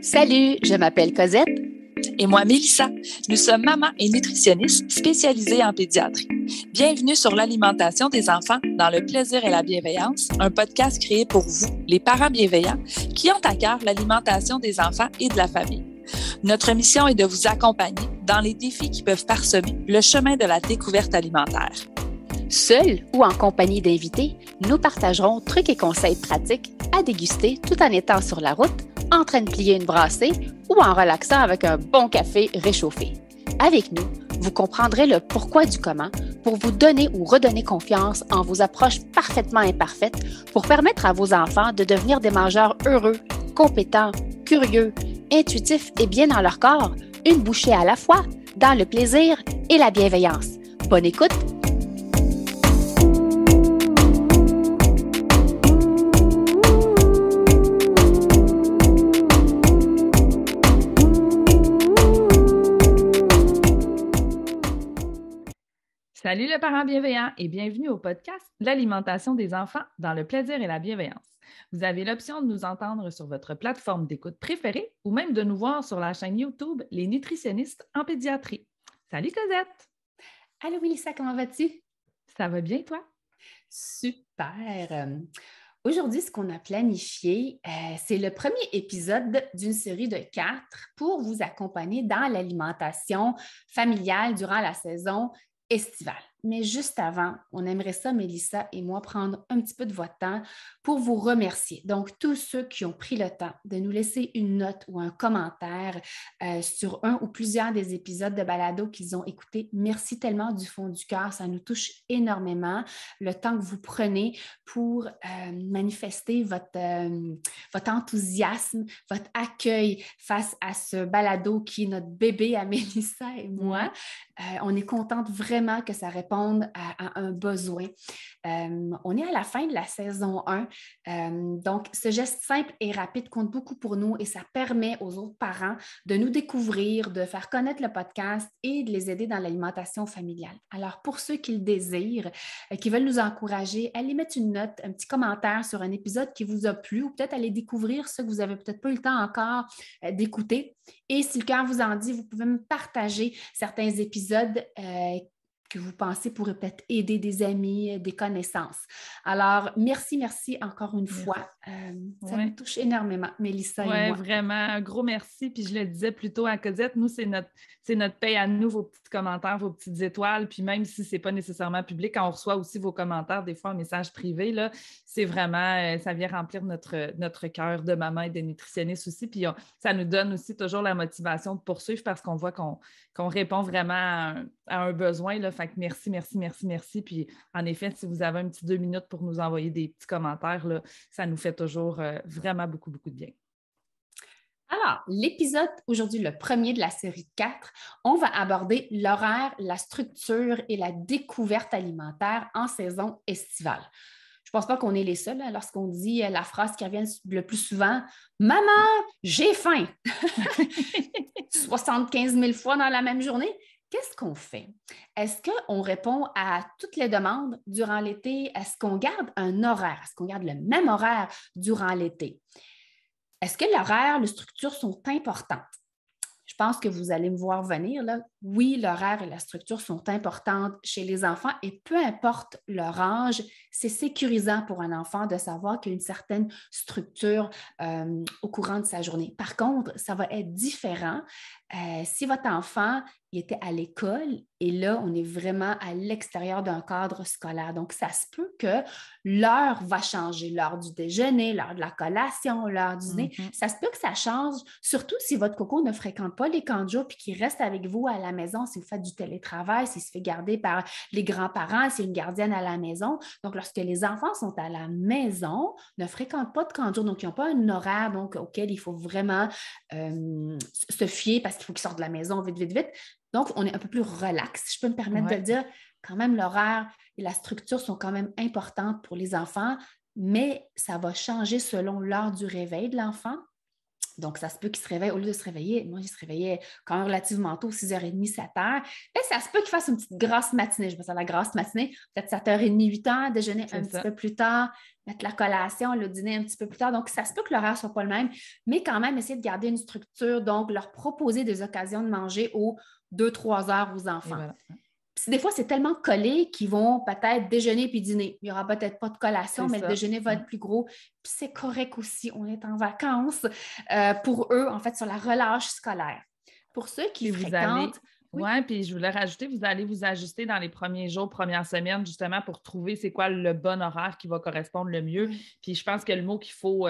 Salut, je m'appelle Cosette. Et moi, Mélissa. Nous sommes mamans et nutritionnistes spécialisées en pédiatrie. Bienvenue sur l'alimentation des enfants dans le plaisir et la bienveillance, un podcast créé pour vous, les parents bienveillants, qui ont à cœur l'alimentation des enfants et de la famille. Notre mission est de vous accompagner dans les défis qui peuvent parsemer le chemin de la découverte alimentaire. Seul ou en compagnie d'invités, nous partagerons trucs et conseils pratiques à déguster tout en étant sur la route, en train de plier une brassée ou en relaxant avec un bon café réchauffé. Avec nous, vous comprendrez le pourquoi du comment pour vous donner ou redonner confiance en vos approches parfaitement imparfaites pour permettre à vos enfants de devenir des mangeurs heureux, compétents, curieux, intuitifs et bien dans leur corps, une bouchée à la fois, dans le plaisir et la bienveillance. Bonne écoute! Salut le parent bienveillant et bienvenue au podcast L'alimentation des enfants dans le plaisir et la bienveillance. Vous avez l'option de nous entendre sur votre plateforme d'écoute préférée ou même de nous voir sur la chaîne YouTube Les nutritionnistes en pédiatrie. Salut Cosette! Allô Mélissa, comment vas-tu? Ça va bien toi? Super! Aujourd'hui, ce qu'on a planifié, c'est le premier épisode d'une série de 4 pour vous accompagner dans l'alimentation familiale durant la saison estivale. Mais juste avant, on aimerait ça, Mélissa et moi, prendre un petit peu de votre temps pour vous remercier. Donc, tous ceux qui ont pris le temps de nous laisser une note ou un commentaire sur un ou plusieurs des épisodes de balado qu'ils ont écoutés, merci tellement du fond du cœur. Ça nous touche énormément. Le temps que vous prenez pour manifester votre enthousiasme, votre accueil face à ce balado qui est notre bébé à Mélissa et moi. On est contente vraiment que ça réponde à un besoin. On est à la fin de la saison 1. Donc, ce geste simple et rapide compte beaucoup pour nous et ça permet aux autres parents de nous découvrir, de faire connaître le podcast et de les aider dans l'alimentation familiale. Alors, pour ceux qui le désirent, qui veulent nous encourager, allez mettre une note, un petit commentaire sur un épisode qui vous a plu ou peut-être aller découvrir ceux que vous n'avez peut-être pas eu le temps encore d'écouter. Et si le cœur vous en dit, vous pouvez me partager certains épisodes que vous pensez pourraient peut-être aider des amis, des connaissances. Alors, merci encore une fois. Ça me touche énormément, Mélissa et moi. Oui, vraiment, un gros merci. Puis je le disais plutôt à Cosette, nous, c'est notre paye à nous, vos petits commentaires, vos petites étoiles. Puis même si ce n'est pas nécessairement public, quand on reçoit aussi vos commentaires, des fois en message privé, là, c'est vraiment, ça vient remplir notre cœur de maman et de nutritionniste aussi. Puis ça nous donne aussi toujours la motivation de poursuivre parce qu'on voit qu'on répond vraiment à un besoin. Là. Fait que merci. Puis en effet, si vous avez un petit 2 minutes pour nous envoyer des petits commentaires, là, ça nous fait toujours vraiment beaucoup de bien. Alors, l'épisode aujourd'hui, le premier de la série 4, on va aborder l'horaire, la structure et la découverte alimentaire en saison estivale. Je ne pense pas qu'on est les seuls lorsqu'on dit la phrase qui revient le plus souvent « Maman, j'ai faim! » 75 000 fois dans la même journée. Qu'est-ce qu'on fait? Est-ce qu'on répond à toutes les demandes durant l'été? Est-ce qu'on garde un horaire? Est-ce qu'on garde le même horaire durant l'été? Est-ce que l'horaire, les structures sont importantes? Je pense que vous allez me voir venir, là. Oui, l'horaire et la structure sont importantes chez les enfants et peu importe leur âge, c'est sécurisant pour un enfant de savoir qu'il y a une certaine structure au courant de sa journée. Par contre, ça va être différent si votre enfant il était à l'école et là, on est vraiment à l'extérieur d'un cadre scolaire. Donc, ça se peut que l'heure va changer, l'heure du déjeuner, l'heure de la collation, l'heure du dîner. Ça se peut que ça change, surtout si votre coco ne fréquente pas les camps de jour puis qu'il reste avec vous à la maison, si vous faites du télétravail, s'il se fait garder par les grands-parents, s'il y a une gardienne à la maison. Donc, lorsque les enfants sont à la maison, ne fréquentent pas de camp de jour, donc ils n'ont pas un horaire auquel il faut vraiment se fier parce qu'il faut qu'ils sortent de la maison vite. Donc, on est un peu plus relax, si je peux me permettre de le dire. Quand même, l'horaire et la structure sont quand même importantes pour les enfants, mais ça va changer selon l'heure du réveil de l'enfant. Donc, ça se peut qu'ils se réveillent, au lieu de se réveiller, moi, ils se réveillaient quand même relativement tôt, 6h30, 7h. Mais ça se peut qu'ils fassent une petite grasse matinée. Je pense à la grasse matinée, peut-être 7h30, 8h, déjeuner un petit peu plus tard, mettre la collation, le dîner un petit peu plus tard. Donc, ça se peut que l'horaire ne soit pas le même, mais quand même, essayer de garder une structure, donc leur proposer des occasions de manger aux 2-3 heures aux enfants. Voilà. Des fois, c'est tellement collé qu'ils vont peut-être déjeuner puis dîner. Il n'y aura peut-être pas de collation, mais le déjeuner va être plus gros. Puis c'est correct aussi, on est en vacances pour eux, en fait, sur la relâche scolaire. Pour ceux qui fréquentent... Oui, puis je voulais rajouter, vous allez vous ajuster dans les premiers jours, premières semaines, justement, pour trouver c'est quoi le bon horaire qui va correspondre le mieux. Oui. Puis je pense que le mot qu'il faut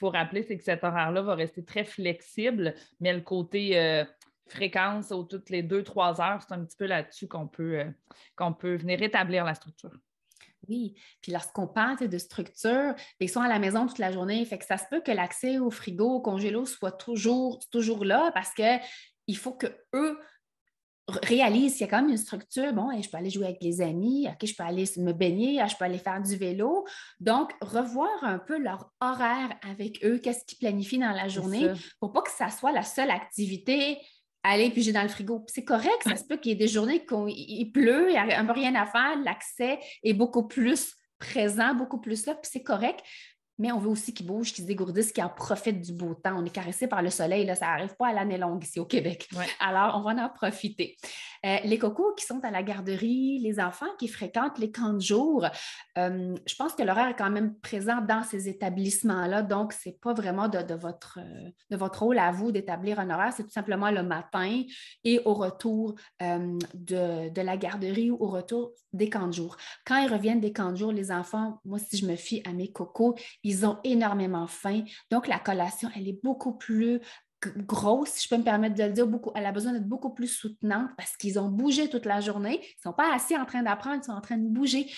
rappeler, c'est que cet horaire-là va rester très flexible, mais le côté... fréquence aux toutes les 2-3 heures, c'est un petit peu là-dessus qu'on peut venir établir la structure. Oui, puis lorsqu'on parle de structure, ils sont à la maison toute la journée, fait que ça se peut que l'accès au frigo, au congélo soit toujours là parce qu'il faut qu'eux réalisent qu'il y a quand même une structure. Bon, je peux aller jouer avec les amis, OK, je peux aller me baigner, je peux aller faire du vélo. Donc, revoir un peu leur horaire avec eux, qu'est-ce qu'ils planifient dans la journée pour pas que ça soit la seule activité. Aller piger dans le frigo. C'est correct, ça se peut qu'il y ait des journées qu'il pleut, il n'y a un peu rien à faire, l'accès est beaucoup plus présent, beaucoup plus là, puis c'est correct. Mais on veut aussi qu'ils bougent, qu'ils se dégourdissent, qu'ils en profitent du beau temps. On est caressé par le soleil, là, ça n'arrive pas à l'année longue ici au Québec. Ouais. Alors, on va en profiter. Les cocos qui sont à la garderie, les enfants qui fréquentent les camps de jour, je pense que l'horaire est quand même présent dans ces établissements-là. Donc, ce n'est pas vraiment de votre rôle à vous d'établir un horaire. C'est tout simplement le matin et au retour de la garderie ou au retour des camps de jour. Quand ils reviennent des camps de jour, les enfants, moi, si je me fie à mes cocos, ils ont énormément faim. Donc, la collation, elle est beaucoup plus grosse, si je peux me permettre de le dire. Elle a besoin d'être beaucoup plus soutenante parce qu'ils ont bougé toute la journée. Ils ne sont pas assis en train d'apprendre, ils sont en train de bouger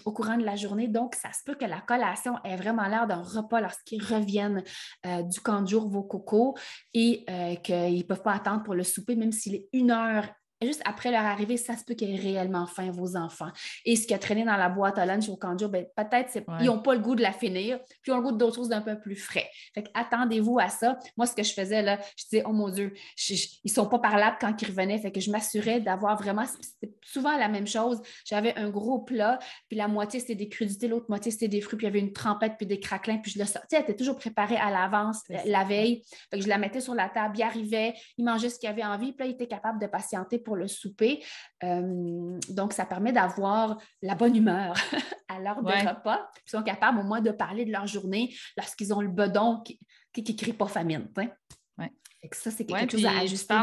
au courant de la journée. Donc, ça se peut que la collation ait vraiment l'air d'un repas lorsqu'ils reviennent du camp de jour, vos cocos, et qu'ils ne peuvent pas attendre pour le souper, même s'il est 1h. Juste après leur arrivée, ça se peut qu'ils aient réellement faim, vos enfants. Et ce qui a traîné dans la boîte à lunch au camp de jour, peut-être ils n'ont pas le goût de la finir, puis ils ont le goût d'autres choses d'un peu plus frais. Fait qu'attendez-vous à ça. Moi, ce que je faisais, là, je disais, oh mon Dieu, ils ne sont pas parlables quand ils revenaient. Fait que je m'assurais d'avoir vraiment, c'était souvent la même chose. J'avais un gros plat, puis la moitié, c'était des crudités, l'autre moitié, c'était des fruits, puis il y avait une trempette, puis des craquelins, puis je le sortais. Elle était toujours préparée à l'avance, la veille. Fait que je la mettais sur la table, il arrivait, il mangeait ce qu'il avait envie, puis là, il était capable de patienter pour le souper. Donc, ça permet d'avoir la bonne humeur à l'heure des repas. Ils sont capables au moins de parler de leur journée lorsqu'ils ont le bedon qui ne crie pas famine. Ça, c'est quelque chose à ajuster.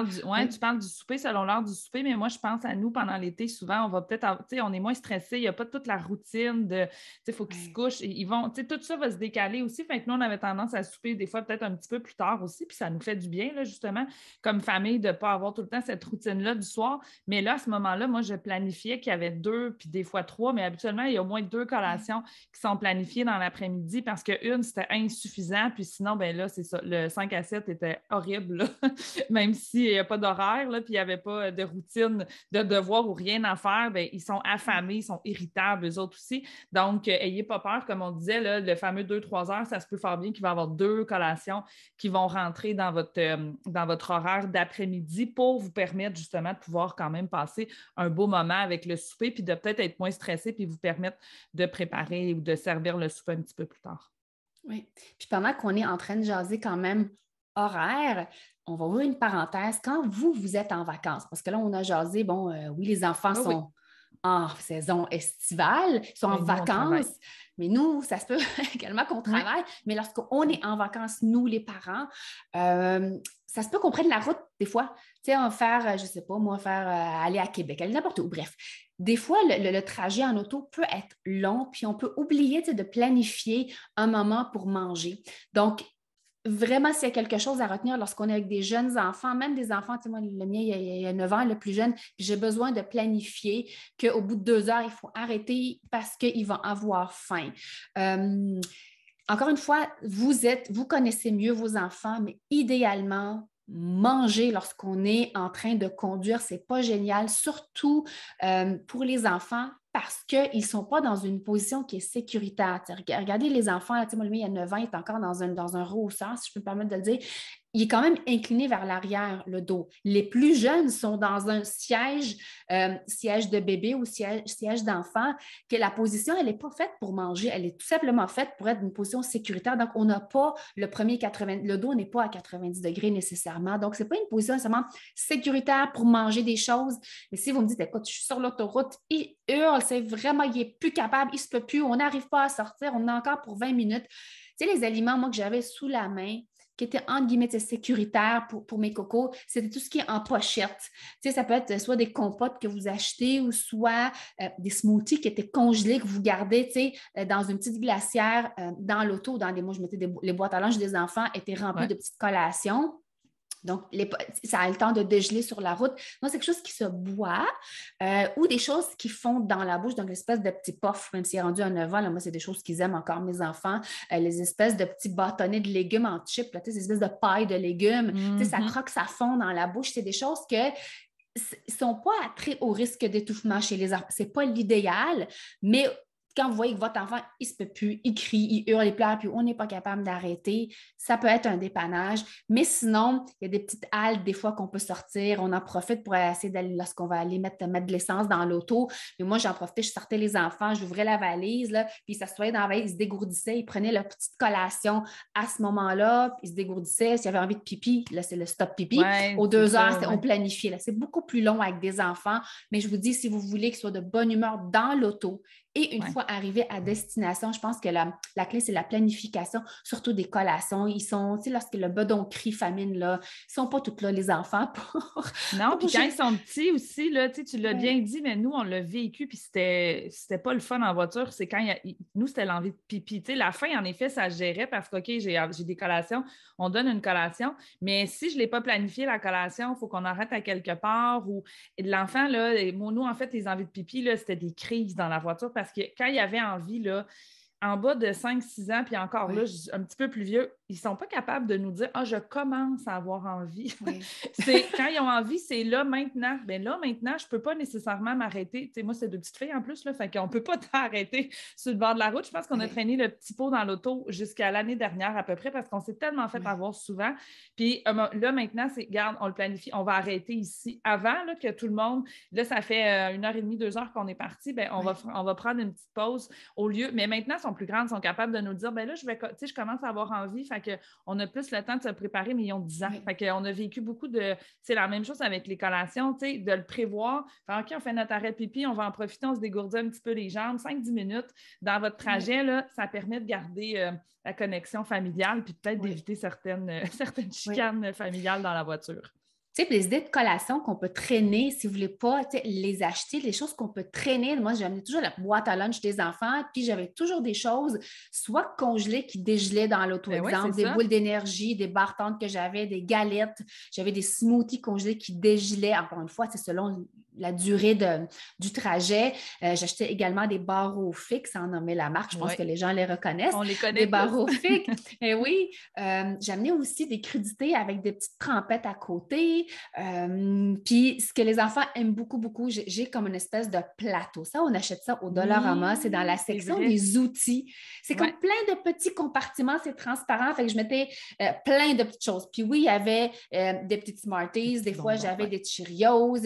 Tu parles du souper selon l'heure du souper, mais moi, je pense à nous pendant l'été, souvent, on va peut-être, on est moins stressé, il n'y a pas toute la routine de, il faut qu'ils se couchent, ils vont, tout ça va se décaler aussi. Fait que nous, on avait tendance à souper des fois peut-être un petit peu plus tard aussi, puis ça nous fait du bien, là, justement, comme famille, de ne pas avoir tout le temps cette routine-là du soir. Mais là, à ce moment-là, moi, je planifiais qu'il y avait 2, puis des fois 3, mais habituellement, il y a au moins 2 collations qui sont planifiées dans l'après-midi parce qu'une, c'était insuffisant, puis sinon, ben là, c'est ça, le 5 à 7 était horrible. Là. Même s'il n'y a pas d'horaire, puis il n'y avait pas de routine, de devoir ou rien à faire, bien, ils sont affamés, ils sont irritables, eux autres aussi. Donc, ayez pas peur, comme on disait, là, le fameux 2-3 heures, ça se peut fort bien qu'il va y avoir 2 collations qui vont rentrer dans votre horaire d'après-midi pour vous permettre justement de pouvoir quand même passer un beau moment avec le souper, puis de peut-être être moins stressé, puis vous permettre de préparer ou de servir le souper un petit peu plus tard. Oui. Puis pendant qu'on est en train de jaser quand même horaire, on va ouvrir une parenthèse. Quand vous êtes en vacances, parce que là, on a jasé, oui, les enfants sont en saison estivale, ils sont en vacances, mais nous, ça se peut également qu'on travaille, mais lorsqu'on est en vacances, nous, les parents, ça se peut qu'on prenne la route des fois. Tu sais, on va faire, je ne sais pas, moi, aller à Québec, aller n'importe où, bref. Des fois, le trajet en auto peut être long, puis on peut oublier de planifier un moment pour manger. Donc, vraiment, s'il y a quelque chose à retenir lorsqu'on est avec des jeunes enfants, même des enfants, tu sais, moi, le mien, il y a 9 ans, le plus jeune, puis j'ai besoin de planifier qu'au bout de 2 heures, il faut arrêter parce qu'ils vont avoir faim. Encore une fois, vous connaissez mieux vos enfants, mais idéalement, manger lorsqu'on est en train de conduire, c'est pas génial, surtout pour les enfants. parce qu'ils ne sont pas dans une position qui est sécuritaire. Regardez les enfants, là, moi, lui, il y a 9 ans, il est encore dans un rehausseur, si je peux me permettre de le dire. Il est quand même incliné vers l'arrière, le dos. Les plus jeunes sont dans un siège de bébé ou siège d'enfant, que la position, elle n'est pas faite pour manger, elle est tout simplement faite pour être une position sécuritaire. Donc, on n'a pas le dos n'est pas à 90 degrés nécessairement. Donc, ce n'est pas une position nécessairement sécuritaire pour manger des choses. Mais si vous me dites, écoute, je suis sur l'autoroute, il hurle, c'est vraiment, il n'est plus capable, il ne se peut plus, on n'arrive pas à sortir, on a encore pour 20 minutes. Tu sais, les aliments, moi, que j'avais sous la main, qui était entre guillemets sécuritaire pour mes cocos, c'était tout ce qui est en pochette. Tu sais, ça peut être soit des compotes que vous achetez ou soit des smoothies qui étaient congelés, que vous gardez, tu sais, dans une petite glacière, dans l'auto, moi, je mettais les boîtes à lunch des enfants étaient remplies de petites collations. Donc, ça a le temps de dégeler sur la route. Moi, c'est quelque chose qui se boit ou des choses qui font dans la bouche, donc l'espèce de petits puffs, même s'il est rendu à 9 ans, là, moi, c'est des choses qu'ils aiment encore, mes enfants. Les espèces de petits bâtonnets de légumes en chips, là, ces espèces de pailles de légumes. Ça croque, ça fond dans la bouche. C'est des choses que ne sont pas à très haut risque d'étouffement chez les enfants. Ce n'est pas l'idéal, mais quand vous voyez que votre enfant, il ne se peut plus, il crie, il hurle, il pleure, puis on n'est pas capable d'arrêter, ça peut être un dépannage. Mais sinon, il y a des petites haltes des fois qu'on peut sortir. On en profite pour essayer d'aller, lorsqu'on va aller mettre de l'essence dans l'auto. Mais moi, j'en profitais, je sortais les enfants, j'ouvrais la valise, là, puis ils s'assoyaient dans la valise, ils se dégourdissaient, ils prenaient leur petite collation à ce moment-là, puis ils se dégourdissaient. S'il y avait envie de pipi, là, c'est le stop pipi. Aux 2 heures, on planifiait. Là. C'est beaucoup plus long avec des enfants, mais je vous dis, si vous voulez qu'ils soient de bonne humeur dans l'auto, et une fois arrivés à destination, je pense que la clé, c'est la planification, surtout des collations. Ils sont, tu sais, lorsque le bedon crie famine, là, ils ne sont pas tous là, les enfants. Non, puis quand ils sont petits aussi, là, tu l'as bien dit, mais nous, on l'a vécu, puis c'était pas le fun en voiture. C'est quand nous, c'était l'envie de pipi. Tu sais, la faim, en effet, ça se gérait parce que, OK, j'ai des collations, on donne une collation, mais si je ne l'ai pas planifié, la collation, il faut qu'on arrête à quelque part. Et l'enfant, là, nous, en fait, les envies de pipi, là, c'était des crises dans la voiture parce que quand il avait envie, là, en bas de 5-6 ans, puis encore là, un petit peu plus vieux, ils ne sont pas capables de nous dire « Ah, je commence à avoir envie. » Quand ils ont envie, c'est là maintenant. Bien là, maintenant, je ne peux pas nécessairement m'arrêter. Tu sais, moi, c'est 2 petites filles en plus, là, fait qu'on ne peut pas t'arrêter sur le bord de la route. Je pense qu'on a traîné le petit pot dans l'auto jusqu'à l'année dernière à peu près parce qu'on s'est tellement fait avoir souvent. Puis là, maintenant, regarde, on le planifie, on va arrêter ici. Avant là, que tout le monde, là, ça fait 1h30, 2 heures qu'on est parti, bien, on va prendre une petite pause au lieu. Mais maintenant, plus grandes sont capables de nous dire, ben là, je commence à avoir envie, fait qu'on a plus le temps de se préparer, mais ils ont 10 ans. Fait qu'on a vécu beaucoup de... C'est la même chose avec les collations, tu sais, de le prévoir. Fait, OK, on fait notre arrêt de pipi, on va en profiter, on se dégourdit un petit peu les jambes, 5-10 minutes dans votre trajet, là, ça permet de garder la connexion familiale puis peut-être d'éviter certaines chicanes familiales dans la voiture. Tu sais, les idées de collation qu'on peut traîner, si vous ne voulez pas les acheter, les choses qu'on peut traîner. Moi, j'amenais toujours la boîte à lunch des enfants, puis j'avais toujours des choses soit congelées qui dégelaient dans l'auto. Exemple, des boules d'énergie, des barres tendres que j'avais, des galettes. J'avais des smoothies congelés qui dégelaient. Encore une fois, c'est selon la durée du trajet. J'achetais également des barreaux fixes, sans nommer la marque. Je pense que les gens les reconnaissent. On les connaît. Des barreaux fixes. Et oui, j'amenais aussi des crudités avec des petites trempettes à côté. Puis ce que les enfants aiment beaucoup, beaucoup, j'ai comme une espèce de plateau. Ça, on achète ça au Dollarama. C'est dans la section des outils. C'est comme plein de petits compartiments. C'est transparent. Fait que je mettais plein de petites choses. Puis oui, il y avait des petites Smarties. Des fois, j'avais des Cheerios.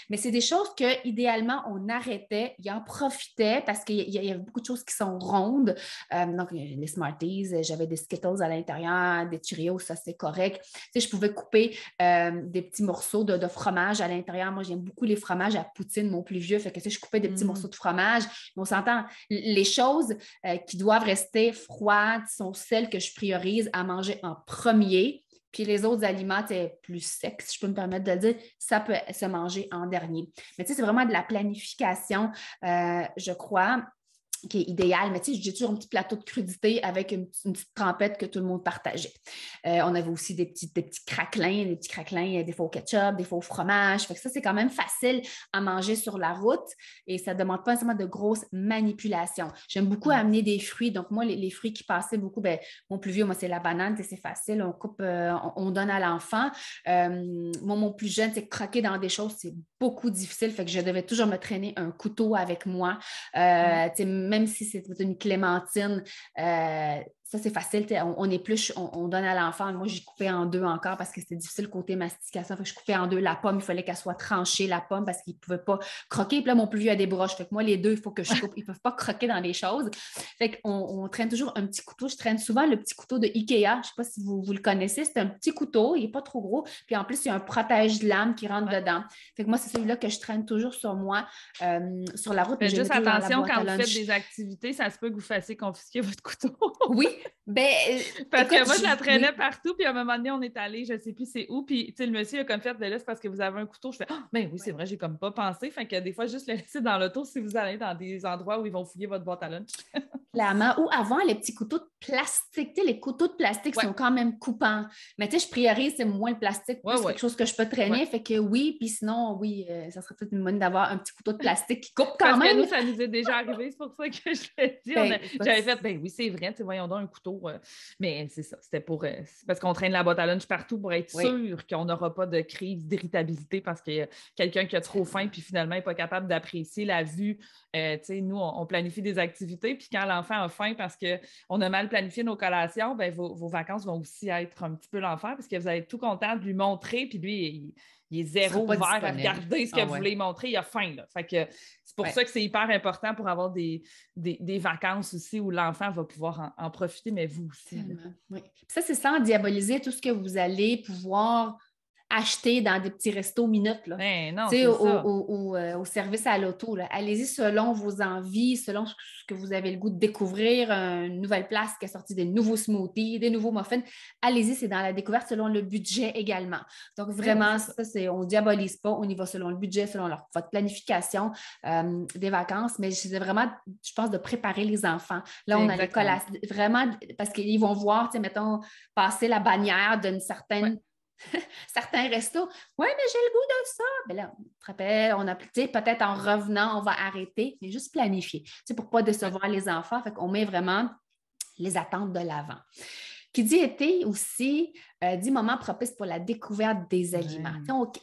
Mais c'est des choses que idéalement on arrêtait. Ils en profitaient parce qu'il y avait beaucoup de choses qui sont rondes. Donc, les Smarties, j'avais des Skittles à l'intérieur, des Cheerios, ça c'est correct. Tu sais, je pouvais couper des petits morceaux de fromage à l'intérieur. Moi, j'aime beaucoup les fromages à poutine, mon plus vieux. Fait que, tu sais, je coupais des petits morceaux de fromage. Mais on s'entend, les choses qui doivent rester froides sont celles que je priorise à manger en premier. Puis les autres aliments plus secs, si je peux me permettre de le dire, ça peut se manger en dernier. Mais tu sais, c'est vraiment de la planification, je crois. qui est idéal, mais tu sais, j'ai toujours un petit plateau de crudité avec une petite trempette que tout le monde partageait. On avait aussi des petits craquelins, des fois au ketchup, des fois au fromage. Fait que ça, c'est quand même facile à manger sur la route et ça ne demande pas nécessairement de grosses manipulations. J'aime beaucoup amener des fruits. Donc, moi, les fruits qui passaient beaucoup, mon plus vieux, moi, c'est la banane, c'est facile. On coupe, on donne à l'enfant. Moi, mon plus jeune, c'est croquer dans des choses, c'est beaucoup difficile. Fait que je devais toujours me traîner un couteau avec moi. Même si c'est une clémentine, ça, c'est facile. On épluche, on donne à l'enfant. Moi, j'ai coupé en deux encore parce que c'était difficile côté mastication. Fait que je coupais en deux la pomme. Il fallait qu'elle soit tranchée, la pomme, parce qu'ils ne pouvaient pas croquer. Puis là, mon plus vieux a des broches. Fait que moi, les deux, il faut que je coupe. Ils ne peuvent pas croquer dans les choses. Fait qu'on traîne toujours un petit couteau. Je traîne souvent le petit couteau de Ikea. Je ne sais pas si vous le connaissez. C'est un petit couteau. Il n'est pas trop gros. Puis en plus, il y a un protège-lame qui rentre dedans. Fait que moi, c'est celui-là que je traîne toujours sur moi, sur la route. Faites juste attention quand vous faites des activités, ça se peut que vous fassiez confisquer votre couteau. Oui, parce que moi, je la traînais partout, puis à un moment donné, on est allé, je ne sais plus c'est où, puis tu sais, le monsieur a comme fait, là, c'est parce que vous avez un couteau. Je fais, ben oui, c'est vrai, j'ai comme pas pensé. Fait que des fois, juste le laisser dans l'auto si vous allez dans des endroits où ils vont fouiller votre boîte à lunch. Clairement. Ou avant, les petits couteaux de plastique. Tu sais, les couteaux de plastique sont quand même coupants. Mais tu sais, je priorise, c'est moins le plastique, plus quelque chose que je peux traîner. Fait que oui, puis sinon, oui, ça serait peut-être une bonne d'avoir un petit couteau de plastique qui coupe quand même. Parce que nous, ça nous est déjà arrivé, c'est pour ça que je l'ai dit. J'avais fait, oui, c'est vrai, voyons donc un couteau. Mais c'est ça, c'était parce qu'on traîne la boîte à lunch partout pour être sûr qu'on n'aura pas de crise d'irritabilité parce qu'il y a quelqu'un qui a trop faim puis finalement n'est pas capable d'apprécier la vue. Nous, on planifie des activités, puis quand l'enfant a faim parce qu'on a mal planifié nos collations, vos vacances vont aussi être un petit peu l'enfer parce que vous allez être tout content de lui montrer, puis lui, il est zéro ouvert à regarder ce que vous voulez montrer, il a faim. Là. Fait que c'est pour ça que c'est hyper important pour avoir des vacances aussi où l'enfant va pouvoir en profiter, mais vous aussi. Oui. Puis ça, c'est sans diaboliser tout ce que vous allez pouvoir acheter dans des petits restos minutes. Là. Non, au service à l'auto. Là. Allez-y selon vos envies, selon ce que vous avez le goût de découvrir, une nouvelle place qui a sorti des nouveaux smoothies, des nouveaux muffins. Allez-y, c'est dans la découverte selon le budget également. Donc, vraiment, on ne diabolise pas, on y va selon le budget, selon votre planification des vacances, mais c'est vraiment, je pense, de préparer les enfants. Là, on a l'école, vraiment, parce qu'ils vont voir, mettons, passer la bannière d'une certaine... certains restos, oui, mais j'ai le goût de ça. Bien là, on te rappelle, on a peut-être en revenant, on va arrêter, mais juste planifier, pour ne pas décevoir les enfants. Fait qu'on met vraiment les attentes de l'avant. Qui dit été aussi, dit moment propice pour la découverte des aliments.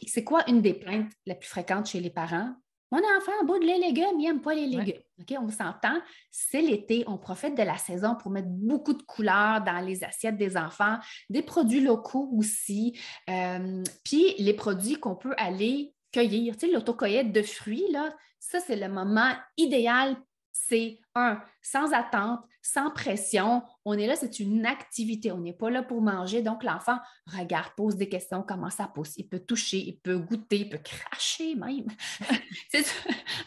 C'est quoi une des plaintes les plus fréquentes chez les parents? Mon enfant bout de les légumes, il n'aime pas les légumes. Okay, on s'entend, c'est l'été, on profite de la saison pour mettre beaucoup de couleurs dans les assiettes des enfants, des produits locaux aussi, puis les produits qu'on peut aller cueillir. Tu sais, l'autocueillette de fruits, là, ça, c'est le moment idéal. C'est sans attente, sans pression. On est là, c'est une activité. On n'est pas là pour manger. Donc, l'enfant regarde, pose des questions, comment ça pousse. Il peut toucher, il peut goûter, il peut cracher même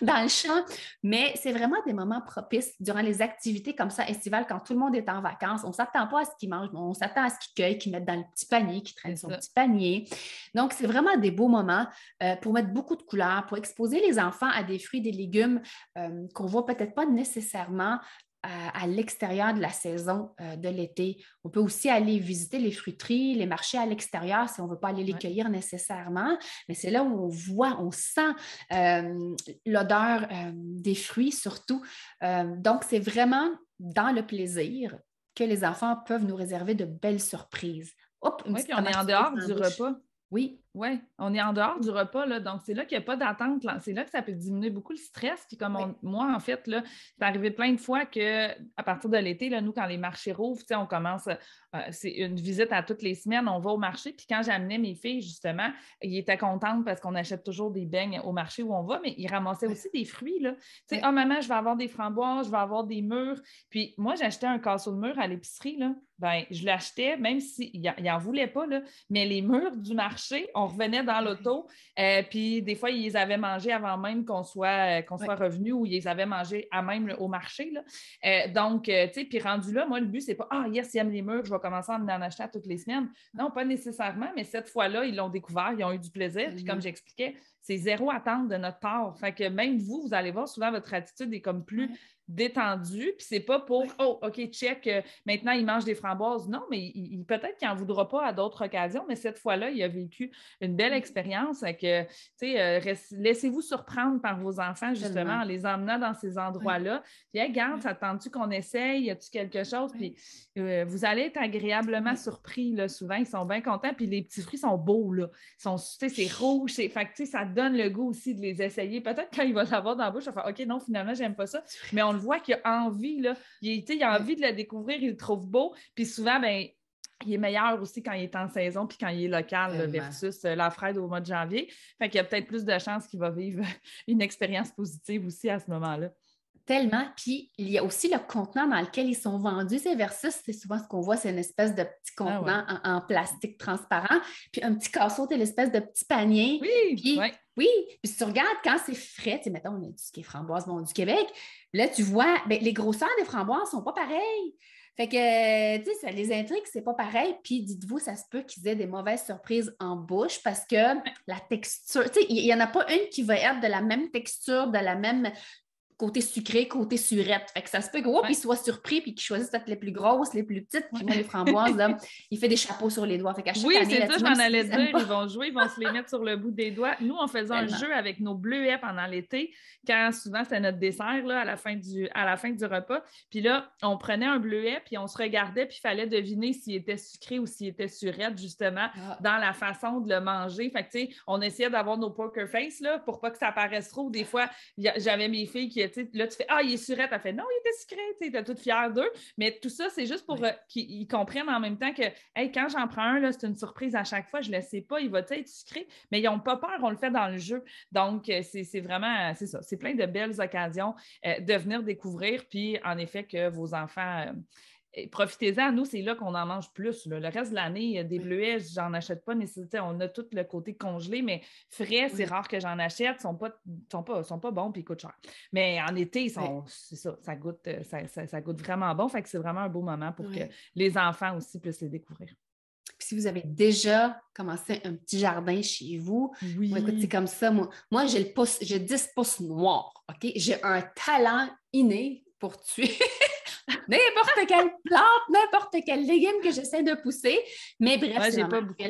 dans le champ. Mais c'est vraiment des moments propices durant les activités comme ça, estivales, quand tout le monde est en vacances. On ne s'attend pas à ce qu'il mange, mais on s'attend à ce qu'il cueille, qu'il mette dans le petit panier, qu'il traîne son petit panier. Donc, c'est vraiment des beaux moments pour mettre beaucoup de couleurs, pour exposer les enfants à des fruits, des légumes qu'on ne voit peut-être pas nécessairement à l'extérieur de la saison de l'été. On peut aussi aller visiter les fruiteries, les marchés à l'extérieur si on ne veut pas aller les cueillir nécessairement, mais c'est là où on voit, on sent l'odeur des fruits surtout. Donc, c'est vraiment dans le plaisir que les enfants peuvent nous réserver de belles surprises. Oui, puis on est en dehors du repas. Oui. Oui, on est en dehors du repas, là, donc c'est là qu'il n'y a pas d'attente. C'est là que ça peut diminuer beaucoup le stress. Puis comme moi, en fait, là, c'est arrivé plein de fois qu'à partir de l'été, là, nous, quand les marchés rouvrent, on commence, c'est une visite à toutes les semaines, on va au marché. Puis quand j'amenais mes filles, justement, ils étaient contentes parce qu'on achète toujours des beignes au marché où on va, mais ils ramassaient aussi des fruits. Là. Tu sais, maman, je vais avoir des framboises, je vais avoir des mûres. Puis moi, j'achetais un casseau de mûres à l'épicerie, là. Ben, je l'achetais, même s'il n'en voulait pas, là, mais les mûres du marché, on revenait dans l'auto, puis des fois, ils les avaient mangés avant même qu'on soit revenus ou ils les avaient mangés à même au marché. Là. Donc, tu sais, puis rendu là, moi, le but, c'est pas « Ah, yes, ils aiment les mûres, je vais commencer à en acheter à toutes les semaines. » Non, pas nécessairement, mais cette fois-là, ils l'ont découvert, ils ont eu du plaisir, puis comme j'expliquais, c'est zéro attente de notre part. Fait que même vous allez voir, souvent, votre attitude est comme plus détendu, puis c'est pas pour « Oh, OK, check, maintenant il mange des framboises ». Non, mais peut-être qu'il n'en voudra pas à d'autres occasions, mais cette fois-là, il a vécu une belle expérience. Que, laissez-vous surprendre par vos enfants, justement, en les emmenant dans ces endroits-là. Puis, hey, garde, ça te tente-tu qu'on essaye? Y a-tu quelque chose? Puis, vous allez être agréablement surpris, là, souvent. Ils sont bien contents. Puis, les petits fruits sont beaux, là. C'est rouge. Fait que, ça donne le goût aussi de les essayer. Peut-être quand il va l'avoir dans la bouche, il va faire « OK, non, finalement, j'aime pas ça. » Mais on le voit qu'il a envie, là. Il a envie de le découvrir. Il le trouve beau. Puis, souvent, ben il est meilleur aussi quand il est en saison puis quand il est local là, versus la fraise au mois de janvier. Fait qu'il y a peut-être plus de chances qu'il va vivre une expérience positive aussi à ce moment-là. Tellement. Puis, il y a aussi le contenant dans lequel ils sont vendus. C'est versus, c'est souvent ce qu'on voit, c'est une espèce de petit contenant en plastique transparent. Puis, un petit casseau, c'est l'espèce de petit panier. Oui, puis, oui. Puis, si tu regardes quand c'est frais, tu sais, mettons, on a du qui est framboise, du Québec, là, tu vois, bien, les grosseurs des framboises ne sont pas pareilles. Fait que, tu sais, ça les intrigue, c'est pas pareil. Puis, dites-vous, ça se peut qu'ils aient des mauvaises surprises en bouche parce que la texture, tu sais, il n'y en a pas une qui va être de la même texture, de la même côté sucré, côté surette. Fait que ça se peut qu'ils soient surpris puis qu'ils choisissent peut-être les plus grosses, les plus petites. Puis moi, les framboises, là, il fait des chapeaux sur les doigts. Fait qu'à chaque année, c'est ça, j'en allais dire. Pas... Ils vont jouer, ils vont se les mettre sur le bout des doigts. Nous, on faisait un jeu avec nos bleuets pendant l'été, quand souvent c'était notre dessert là, à la fin du repas. Puis là, on prenait un bleuet, puis on se regardait, puis il fallait deviner s'il était sucré ou s'il était surette, justement, dans la façon de le manger. Fait que, tu sais, on essayait d'avoir nos poker face là, pour pas que ça paraisse trop. Des fois, j'avais mes filles qui, tu sais, là, tu fais « Ah, il est surette ». Elle fait « Non, il était sucré ». Tu sais, t'es toute fière d'eux. Mais tout ça, c'est juste pour qu'ils comprennent en même temps que, hey, quand j'en prends un, là, c'est une surprise à chaque fois. Je ne le sais pas, il va être sucré. Mais ils n'ont pas peur, on le fait dans le jeu. Donc, c'est vraiment, c'est ça. C'est plein de belles occasions de venir découvrir. Puis, en effet, que vos enfants... profitez-en, nous, c'est là qu'on en mange plus. Là. Le reste de l'année, des bleuets, j'en achète pas nécessairement. On a tout le côté congelé, mais frais, c'est rare que j'en achète. Ils sont pas bons puis ils coûtent cher. Mais en été, c'est ça, ça goûte vraiment bon. Fait que c'est vraiment un beau moment pour que les enfants aussi puissent les découvrir. Puis si vous avez déjà commencé un petit jardin chez vous, moi, écoute, c'est comme ça. Moi j'ai 10 pouces noirs, OK? J'ai un talent inné pour tuer n'importe quelle plante, n'importe quel légume que j'essaie de pousser. Mais bref, c'est pas beaucoup.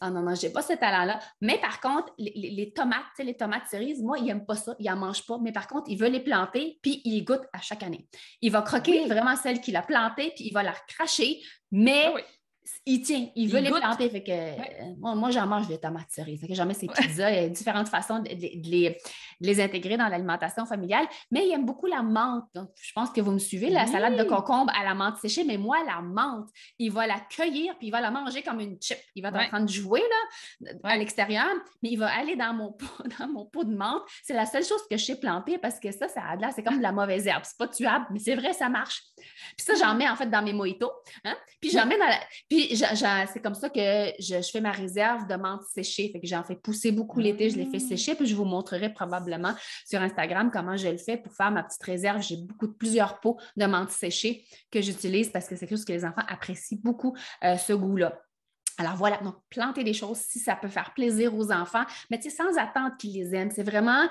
Ah non, je n'ai pas ce talent-là. Mais par contre, les tomates, tu sais, les tomates cerises, moi, ils n'aiment pas ça, ils n'en mangent pas. Mais par contre, il veut les planter, puis il les goûte à chaque année. Il va croquer vraiment celle qu'il a plantée, puis il va la recracher, mais il tient, il veut les planter. Fait que, moi, j'en mange des tomates cerises. J'en mets ces pizzas, il y a différentes façons de les intégrer dans l'alimentation familiale. Mais il aime beaucoup la menthe. Donc, je pense que vous me suivez, la salade de concombre à la menthe séchée. Mais moi, la menthe, il va la cueillir puis il va la manger comme une chip. Il va être en train de jouer là, à l'extérieur, mais il va aller dans mon pot de menthe. C'est la seule chose que je sais planter parce que ça a de l'air, c'est comme de la mauvaise herbe. C'est pas tuable, mais c'est vrai, ça marche. Puis ça, j'en mets en fait dans mes mojitos. Hein? Puis j'en mets dans la... Puis c'est comme ça que je fais ma réserve de menthe séchée. Fait que j'en fais pousser beaucoup l'été, je les fais sécher, puis je vous montrerai probablement sur Instagram comment je le fais pour faire ma petite réserve. J'ai plusieurs pots de menthe séchée que j'utilise parce que c'est quelque chose que les enfants apprécient beaucoup, ce goût-là. Alors voilà, donc planter des choses si ça peut faire plaisir aux enfants, mais tu sais, sans attendre qu'ils les aiment. C'est vraiment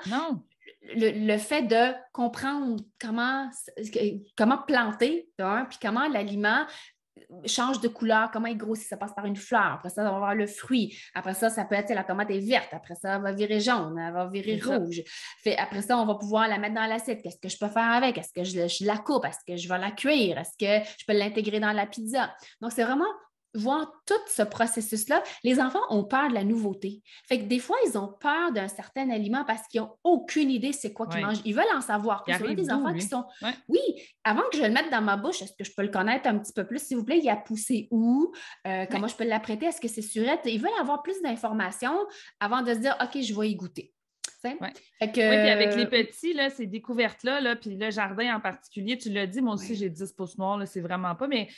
le fait de comprendre comment planter, puis comment l'aliment change de couleur, comment il grossit, ça passe par une fleur, après ça, on va avoir le fruit, après ça peut être, la tomate est verte, après ça, elle va virer jaune, elle va virer rouge. Après ça, on va pouvoir la mettre dans l'assiette, qu'est-ce que je peux faire avec? Est-ce que je la coupe? Est-ce que je vais la cuire? Est-ce que je peux l'intégrer dans la pizza? Donc, c'est vraiment voir tout ce processus-là. Les enfants ont peur de la nouveauté. Fait que des fois, ils ont peur d'un certain aliment parce qu'ils n'ont aucune idée c'est quoi qu'ils mangent. Ils veulent en savoir plus. Il y a des enfants qui sont... Oui, avant que je le mette dans ma bouche, est-ce que je peux le connaître un petit peu plus? S'il vous plaît, il a poussé où? Comment je peux l'apprêter? Est-ce que c'est surette? Ils veulent avoir plus d'informations avant de se dire, OK, je vais y goûter. Puis avec les petits, là, ces découvertes-là, là, puis le jardin en particulier, tu l'as dit, moi aussi, j'ai 10 pouces noirs, là, c'est vraiment pas, mais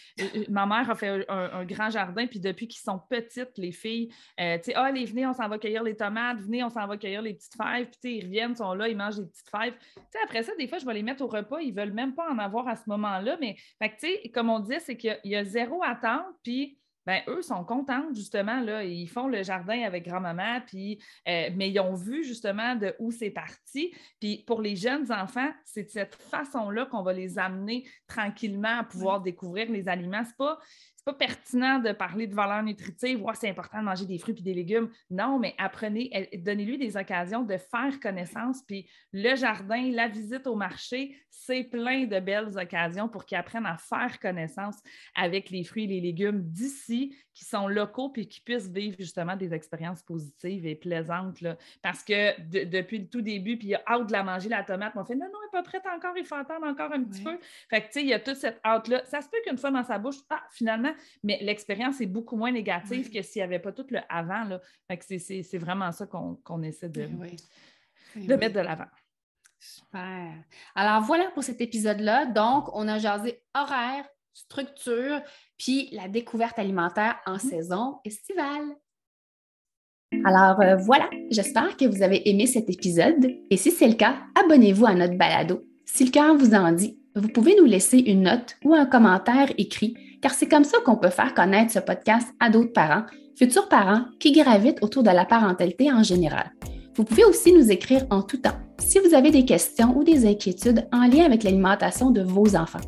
ma mère a fait un grand jardin, puis depuis qu'ils sont petites, les filles, tu sais, venez, on s'en va cueillir les tomates, venez, on s'en va cueillir les petites fèves, puis ils reviennent, ils sont là, ils mangent des petites fèves. Tu sais, après ça, des fois, je vais les mettre au repas, ils veulent même pas en avoir à ce moment-là, mais, fait que, tu sais, comme on disait, c'est qu'il y a zéro attente, puis ben eux sont contents, justement, là, ils font le jardin avec grand-maman, puis, mais ils ont vu, justement, de où c'est parti. Puis pour les jeunes enfants, c'est de cette façon-là qu'on va les amener tranquillement à pouvoir découvrir les aliments. C'est pas pertinent de parler de valeurs nutritives, c'est important de manger des fruits et des légumes. Non, mais apprenez, donnez-lui des occasions de faire connaissance. Puis le jardin, la visite au marché, c'est plein de belles occasions pour qu'ils apprennent à faire connaissance avec les fruits et les légumes d'ici, qui sont locaux, puis qui puissent vivre justement des expériences positives et plaisantes. Là. Parce que depuis le tout début, puis il a hâte de la manger, la tomate, on fait non, elle n'est pas prête encore, il faut attendre encore un petit peu. Fait que, tu sais, il y a toute cette hâte-là. Ça se peut qu'une fois dans sa bouche, finalement, mais l'expérience est beaucoup moins négative que s'il n'y avait pas tout le avant. Là. Fait que c'est vraiment ça qu'on essaie de mettre de l'avant. Super. Alors voilà pour cet épisode-là. Donc, on a jasé horaire, structure, puis la découverte alimentaire en saison estivale. Alors voilà, j'espère que vous avez aimé cet épisode et si c'est le cas, abonnez-vous à notre balado. Si le cœur vous en dit, vous pouvez nous laisser une note ou un commentaire écrit car c'est comme ça qu'on peut faire connaître ce podcast à d'autres parents, futurs parents qui gravitent autour de la parentalité en général. Vous pouvez aussi nous écrire en tout temps si vous avez des questions ou des inquiétudes en lien avec l'alimentation de vos enfants.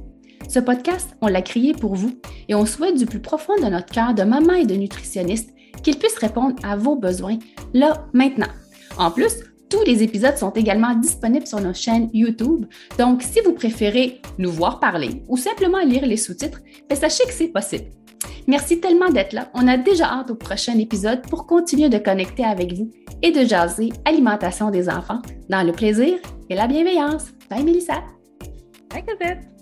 Ce podcast, on l'a créé pour vous et on souhaite du plus profond de notre cœur de maman et de nutritionniste qu'il puisse répondre à vos besoins là, maintenant. En plus, tous les épisodes sont également disponibles sur nos chaînes YouTube, donc si vous préférez nous voir parler ou simplement lire les sous-titres, sachez que c'est possible. Merci tellement d'être là. On a déjà hâte au prochain épisode pour continuer de connecter avec vous et de jaser alimentation des enfants dans le plaisir et la bienveillance. Bye Mélissa! Bye Cosette!